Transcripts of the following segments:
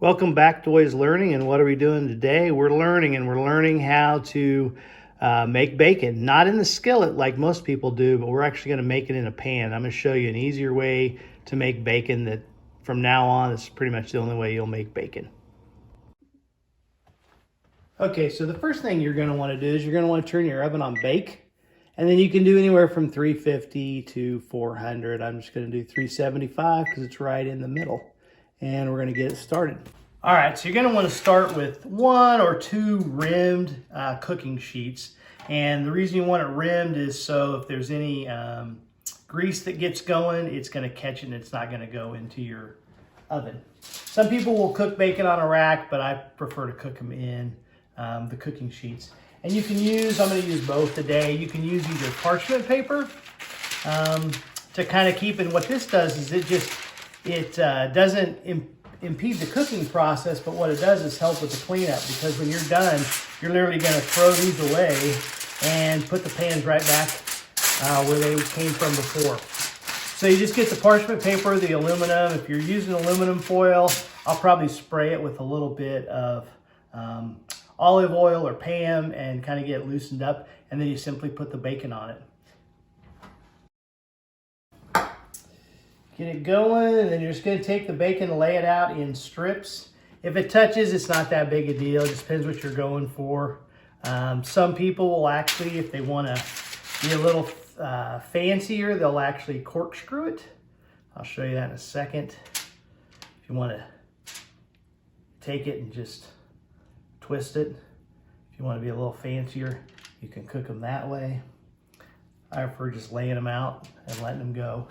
Welcome back to Always Learning. And what are we doing today? We're learning how to make bacon, not in the skillet like most people do, but we're actually going to make it in a pan. I'm going to show you an easier way to make bacon that from now on is pretty much the only way you'll make bacon. Okay, so the first thing you're going to want to do is you're going to want to turn your oven on bake. And then you can do anywhere from 350 to 400. I'm just going to do 375 because it's right in the middle. And we're going to get it started. All right, so you're going to want to start with 1 or 2 rimmed cooking sheets. And the reason you want it rimmed is so if there's any grease that gets going, it's going to catch it and it's not going to go into your oven. Some people will cook bacon on a rack, but I prefer to cook them in the cooking sheets. And you can use, I'm going to use both today. You can use either parchment paper to kind of keep, and what this does is it doesn't impede the cooking process, but what it does is help with the cleanup, because when you're done, you're literally going to throw these away and put the pans right back where they came from before. So you just get the parchment paper, the aluminum. If you're using aluminum foil, I'll probably spray it with a little bit of olive oil or Pam and kind of get it loosened up, and then you simply put the bacon on it. Get it going, and then you're just going to take the bacon and lay it out in strips. If it touches, it's not that big a deal. It just depends what you're going for. Some people will actually, if they want to be a little fancier, they'll actually corkscrew it. I'll show you that in a second. If you want to take it and just twist it. If you want to be a little fancier, you can cook them that way. I prefer just laying them out and letting them go.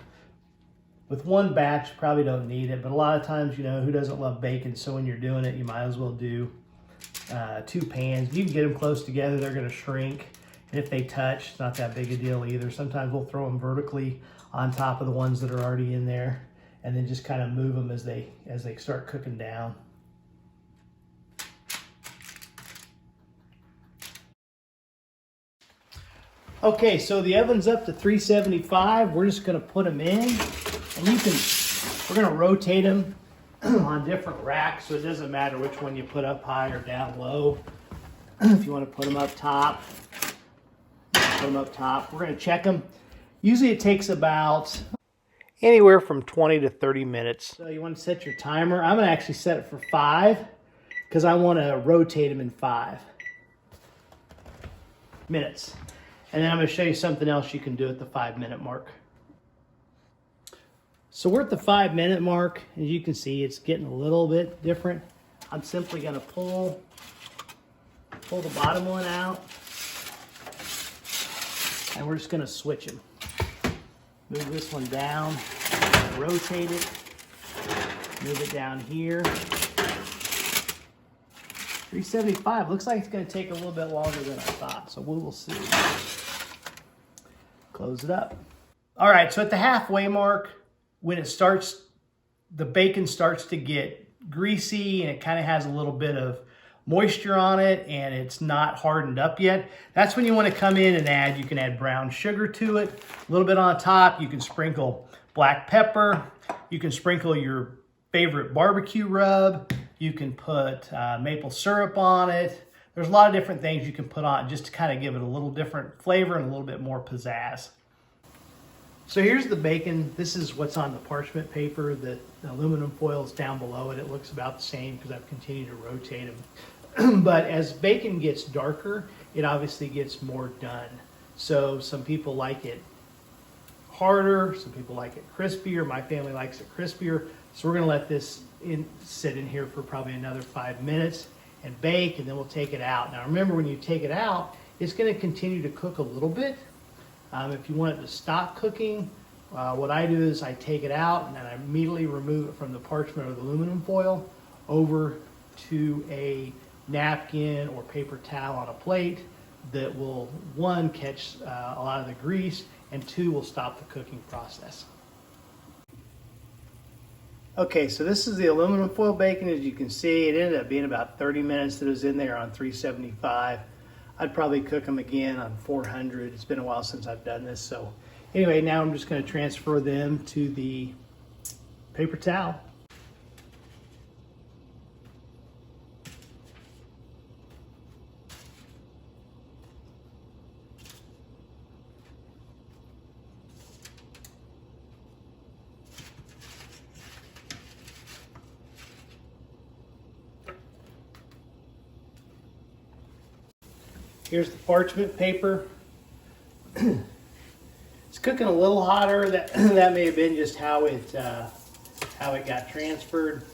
With one batch, you probably don't need it, but a lot of times, you know, who doesn't love bacon? So when you're doing it, you might as well do 2 pans. You can get them close together, they're going to shrink. And if they touch, it's not that big a deal either. Sometimes we'll throw them vertically on top of the ones that are already in there, and then just kind of move them as they start cooking down. Okay, so the oven's up to 375. We're just going to put them in, and we're going to rotate them on different racks, so it doesn't matter which one you put up high or down low. If you want to put them up top, We're going to check them. Usually it takes about anywhere from 20 to 30 minutes. So you want to set your timer. I'm going to actually set it for 5 because I want to rotate them in 5 minutes. And then I'm going to show you something else you can do at the 5-minute mark. So we're at the 5-minute mark. As you can see, it's getting a little bit different. I'm simply going to pull the bottom one out. And we're just going to switch them. Move this one down, rotate it, move it down here. 375, looks like it's going to take a little bit longer than I thought, so we will see. Close it up. All right, so at the halfway mark, when the bacon starts to get greasy and it kind of has a little bit of moisture on it and it's not hardened up yet, that's when you want to come in and you can add brown sugar to it, a little bit on top. You can sprinkle black pepper. You can sprinkle your favorite barbecue rub. You can put maple syrup on it. There's a lot of different things you can put on just to kind of give it a little different flavor and a little bit more pizzazz. So here's the bacon. This is what's on the parchment paper. The aluminum foil is down below it. It looks about the same because I've continued to rotate them. But as bacon gets darker, it obviously gets more done. So some people like it harder, some people like it crispier. My family likes it crispier. So we're going to let this sit in here for probably another 5 minutes and bake, and then we'll take it out. Now remember, when you take it out, it's going to continue to cook a little bit. If you want it to stop cooking, what I do is I take it out and then I immediately remove it from the parchment or the aluminum foil over to a napkin or paper towel on a plate that will, 1, catch a lot of the grease, and 2, will stop the cooking process. Okay, so this is the aluminum foil bacon. As you can see, it ended up being about 30 minutes that it was in there on 375. I'd probably cook them again on 400. It's been a while since I've done this. So anyway, now I'm just going to transfer them to the paper towel. Here's the parchment paper. It's cooking a little hotter. That may have been just how it got transferred.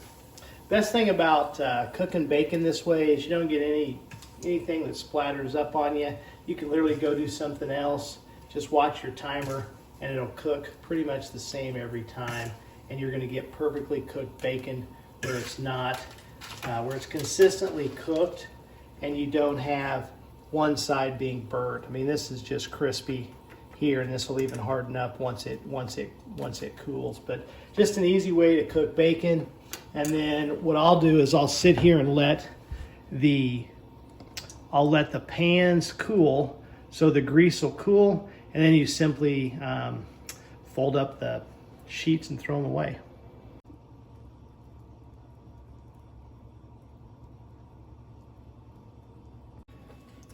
Best thing about cooking bacon this way is you don't get anything that splatters up on you. You can literally go do something else. Just watch your timer and it'll cook pretty much the same every time. And you're going to get perfectly cooked bacon where it's not, where it's consistently cooked and you don't have one side being burnt. I mean, this is just crispy here, and this will even harden up once it cools. But just an easy way to cook bacon. And then what I'll do is I'll sit here and let the pans cool, so the grease will cool, and then you simply fold up the sheets and throw them away.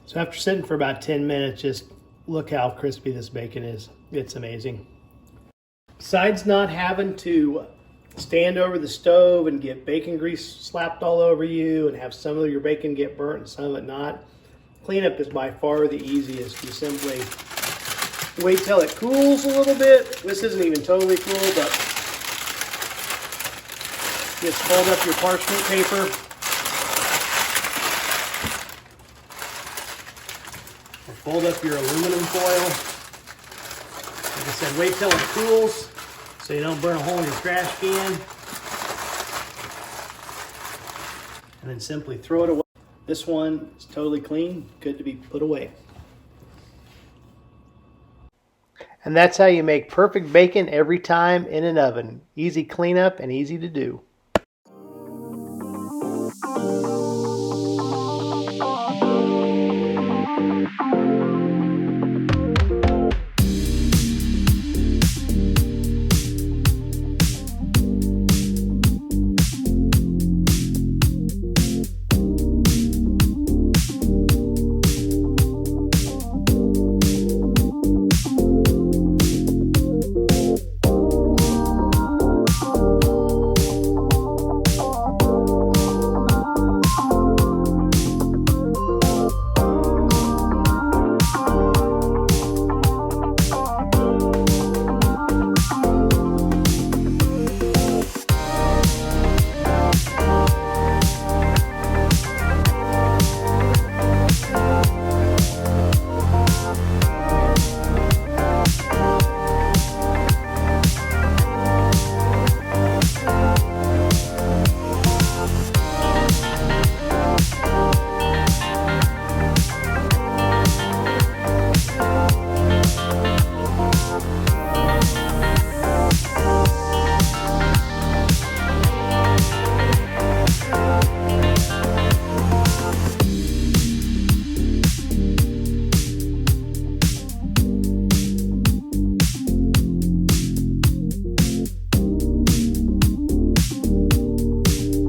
So after sitting for about 10 minutes, just look how crispy this bacon is. It's amazing. Besides not having to stand over the stove and get bacon grease slapped all over you and have some of your bacon get burnt and some of it not, cleanup is by far the easiest. You simply wait till it cools a little bit. This isn't even totally cool, but just fold up your parchment paper. Or fold up your aluminum foil. Like I said, wait till it cools so you don't burn a hole in your trash can. And then simply throw it away. This one is totally clean, good to be put away. And that's how you make perfect bacon every time in an oven. Easy cleanup and easy to do.